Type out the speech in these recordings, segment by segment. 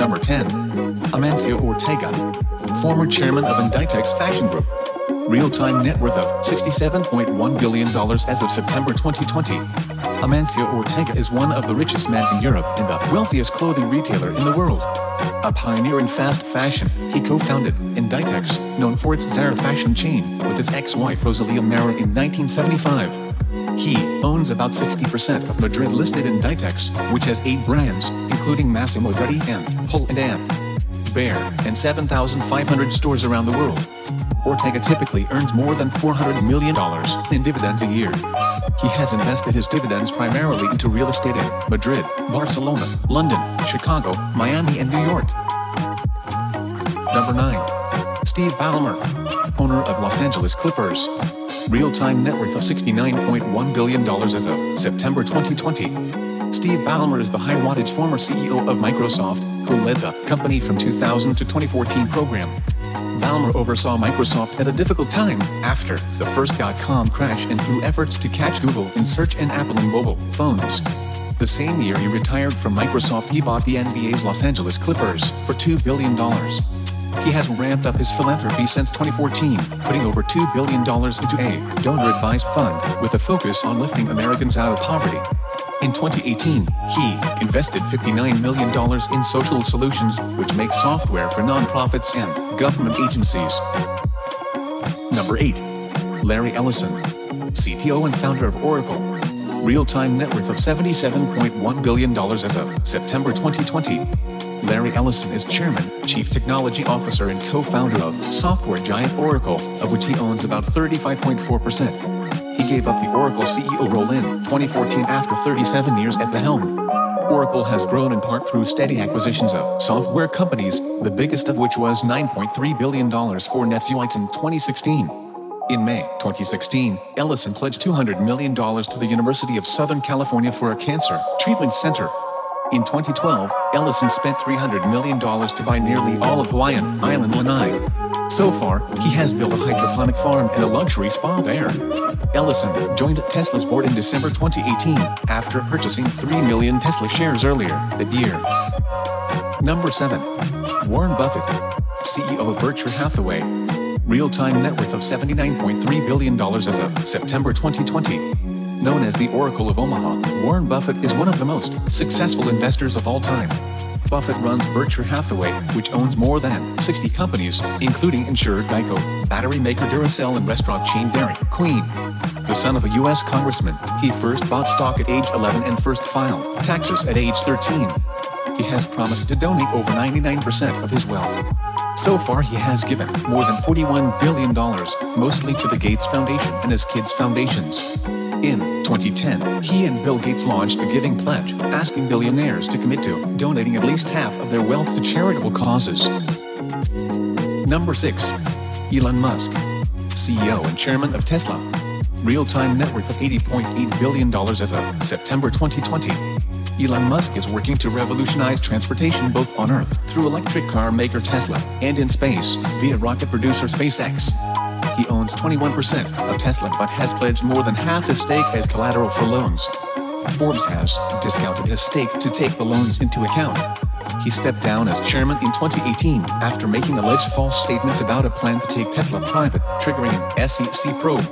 Number 10. Amancio Ortega, former chairman of Inditex Fashion Group. Real-time net worth of $67.1 billion as of September 2020. Amancio Ortega is one of the richest men in Europe and the wealthiest clothing retailer in the world. A pioneer in fast fashion, he co-founded Inditex, known for its Zara fashion chain, with his ex-wife Rosalia Mara in 1975. He owns about 60% of Madrid-listed Inditex, which has 8 brands, including Massimo Dutti and Pull & Bear, and 7,500 stores around the world. Ortega typically earns more than $400 million in dividends a year. He has invested his dividends primarily into real estate in Madrid, Barcelona, London, Chicago, Miami, and New York. Number 9. Steve Ballmer, owner of Los Angeles Clippers. Real-time net worth of $69.1 billion as of September 2020. Steve Ballmer is the high-wattage former CEO of Microsoft, who led the company from 2000 to 2014 program. Ballmer oversaw Microsoft at a difficult time after the first dot-com crash and through efforts to catch Google in search and Apple in mobile phones. The same year he retired from Microsoft, he bought the NBA's Los Angeles Clippers for $2 billion. He has ramped up his philanthropy since 2014, putting over $2 billion into a donor-advised fund with a focus on lifting Americans out of poverty. In 2018, he invested $59 million in social solutions, which makes software for nonprofits and government agencies. Number 8. Larry Ellison, CTO and founder of Oracle. Real-time net worth of $77.1 billion as of September 2020. Larry Ellison is chairman, chief technology officer, and co-founder of software giant Oracle, of which he owns about 35.4%. He gave up the Oracle CEO role in 2014 after 37 years at the helm. Oracle has grown in part through steady acquisitions of software companies, the biggest of which was $9.3 billion for U-ZYN in 2016. In May 2016, Ellison pledged $200 million to the University of Southern California for a cancer treatment center. In 2012, Ellison spent $300 million to buy nearly all of Hawaiian island Lanai. So far, he has built a hydroponic farm and a luxury spa there. Ellison joined Tesla's board in December 2018, after purchasing 3 million Tesla shares earlier that year. Number 7. Warren Buffett, CEO of Berkshire Hathaway. Real-time net worth of $79.3 billion as of September 2020. Known as the Oracle of Omaha, Warren Buffett is one of the most successful investors of all time. Buffett runs Berkshire Hathaway, which owns more than 60 companies, including insurer Geico, battery maker Duracell, and restaurant chain Dairy Queen. The son of a U.S. congressman, he first bought stock at age 11 and first filed taxes at age 13. He has promised to donate over 99% of his wealth. So far he has given more than $41 billion, mostly to the Gates Foundation and his kids' foundations. In 2010, he and Bill Gates launched a giving pledge, asking billionaires to commit to donating at least half of their wealth to charitable causes. Number 6. Elon Musk, CEO and chairman of Tesla. Real-time net worth of $80.8 billion as of September 2020. Elon Musk is working to revolutionize transportation both on Earth through electric car maker Tesla and in space via rocket producer SpaceX. He owns 21% of Tesla but has pledged more than half his stake as collateral for loans. Forbes has discounted his stake to take the loans into account. He stepped down as chairman in 2018 after making alleged false statements about a plan to take Tesla private, triggering an SEC probe.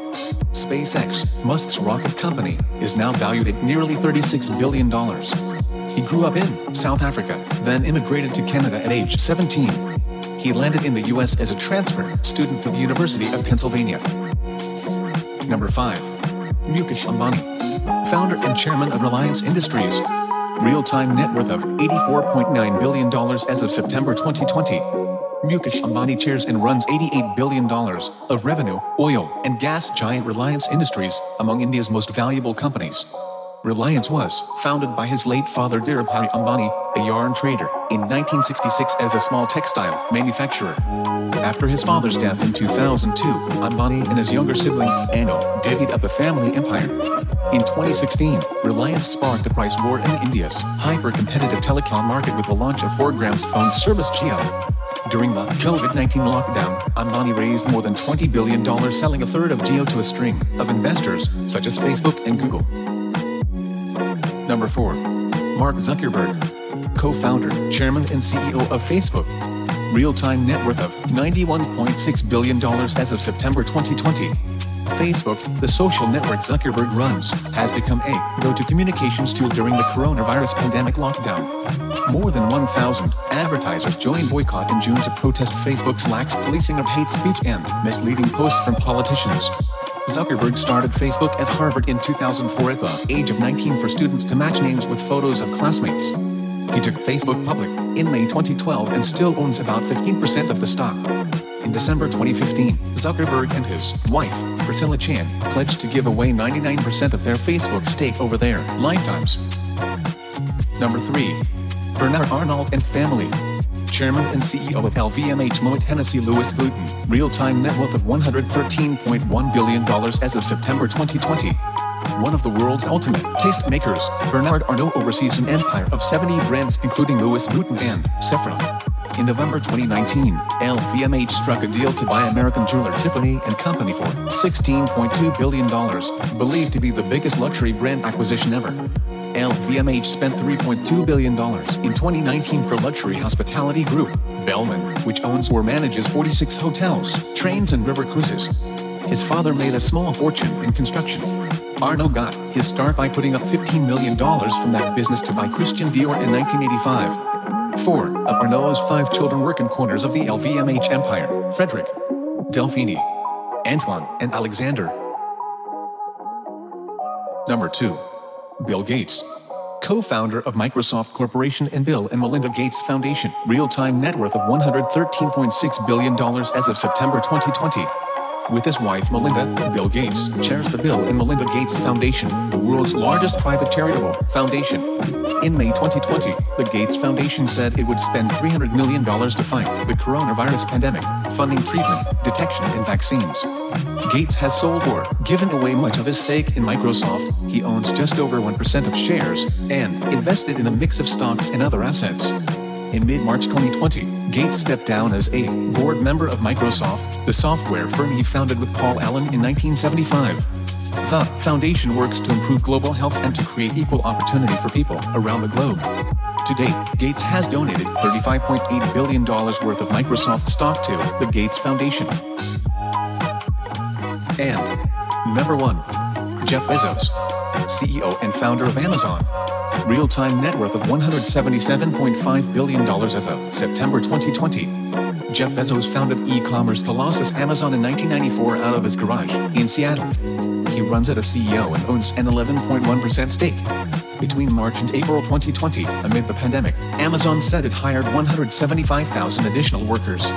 SpaceX, Musk's rocket company, is now valued at nearly $36 billion. He grew up in South Africa, then immigrated to Canada at age 17. He landed in the U.S. as a transfer student to the University of Pennsylvania. Number 5. Mukesh Ambani, founder and chairman of Reliance Industries. Real-time net worth of $84.9 billion as of September 2020. Mukesh Ambani chairs and runs $88 billion of revenue, oil and gas giant Reliance Industries, among India's most valuable companies. Reliance was founded by his late father Dhirubhai Ambani, a yarn trader, in 1966 as a small textile manufacturer. After his father's death in 2002, Ambani and his younger sibling, Arnault, divvied up the family empire. In 2016, Reliance sparked a price war in India's hyper-competitive telecom market with the launch of 4G's phone service Jio. During the COVID-19 lockdown, Ambani raised more than $20 billion, selling a third of Jio to a string of investors, such as Facebook and Google. Number 4. Mark Zuckerberg, co-founder, chairman and CEO of Facebook. Real-time net worth of $91.6 billion as of September 2020. Facebook, the social network Zuckerberg runs, has become a go-to communications tool during the coronavirus pandemic lockdown. More than 1,000 advertisers joined boycott in June to protest Facebook's lax policing of hate speech and misleading posts from politicians. Zuckerberg started Facebook at Harvard in 2004 at the age of 19 for students to match names with photos of classmates. He took Facebook public in May 2012 and still owns about 15% of the stock. In December 2015, Zuckerberg and his wife, Priscilla Chan, pledged to give away 99% of their Facebook stake over their lifetimes. Number 3. Bernard Arnault and family. Chairman and CEO of LVMH Moet Hennessy Louis Vuitton, real-time net worth of $113.1 billion as of September 2020. One of the world's ultimate taste makers, Bernard Arnault oversees an empire of 70 brands including Louis Vuitton and Sephora. In November 2019, LVMH struck a deal to buy American jeweler Tiffany & Company for $16.2 billion, believed to be the biggest luxury brand acquisition ever. LVMH spent $3.2 billion in 2019 for luxury hospitality group, Ballmer, which owns or manages 46 hotels, trains and river cruises. His father made a small fortune in construction. Arnault got his start by putting up $15 million from that business to buy Christian Dior in 1985. 4 of Arnault's 5 children work in corners of the LVMH empire: Frederick, Delphine, Antoine, and Alexander. Number 2. Bill Gates, co-founder of Microsoft Corporation and Bill and Melinda Gates Foundation, real-time net worth of $113.6 billion as of September 2020. With his wife Melinda, Bill Gates chairs the Bill and Melinda Gates Foundation, the world's largest private charitable foundation. In May 2020, the Gates Foundation said it would spend $300 million to fight the coronavirus pandemic, funding treatment, detection and vaccines. Gates has sold or given away much of his stake in Microsoft. He owns just over 1% of shares and invested in a mix of stocks and other assets. In mid-March 2020, Gates stepped down as a board member of Microsoft, the software firm he founded with Paul Allen in 1975. The foundation works to improve global health and to create equal opportunity for people around the globe. To date, Gates has donated $35.8 billion worth of Microsoft stock to the Gates Foundation. And number 1. Jeff Bezos, CEO and founder of Amazon. Real-time net worth of $177.5 billion as of September 2020. Jeff Bezos founded e-commerce colossus Amazon in 1994 out of his garage in Seattle. He runs it as CEO and owns an 11.1% stake. Between March and April 2020, amid the pandemic, Amazon said it hired 175,000 additional workers.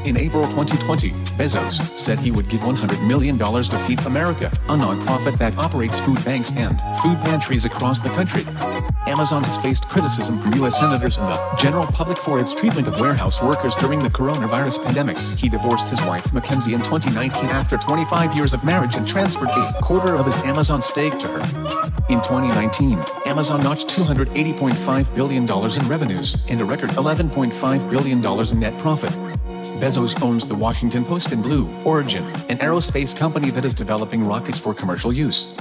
In April 2020, Bezos said he would give $100 million to Feed America, a nonprofit that operates food banks and food pantries across the country. Amazon has faced criticism from U.S. senators and the general public for its treatment of warehouse workers during the coronavirus pandemic. He divorced his wife Mackenzie in 2019 after 25 years of marriage and transferred a quarter of his Amazon stake to her. In 2019, Amazon notched $280.5 billion in revenues and a record $11.5 billion in net profit. Bezos owns the Washington Post and Blue Origin, an aerospace company that is developing rockets for commercial use.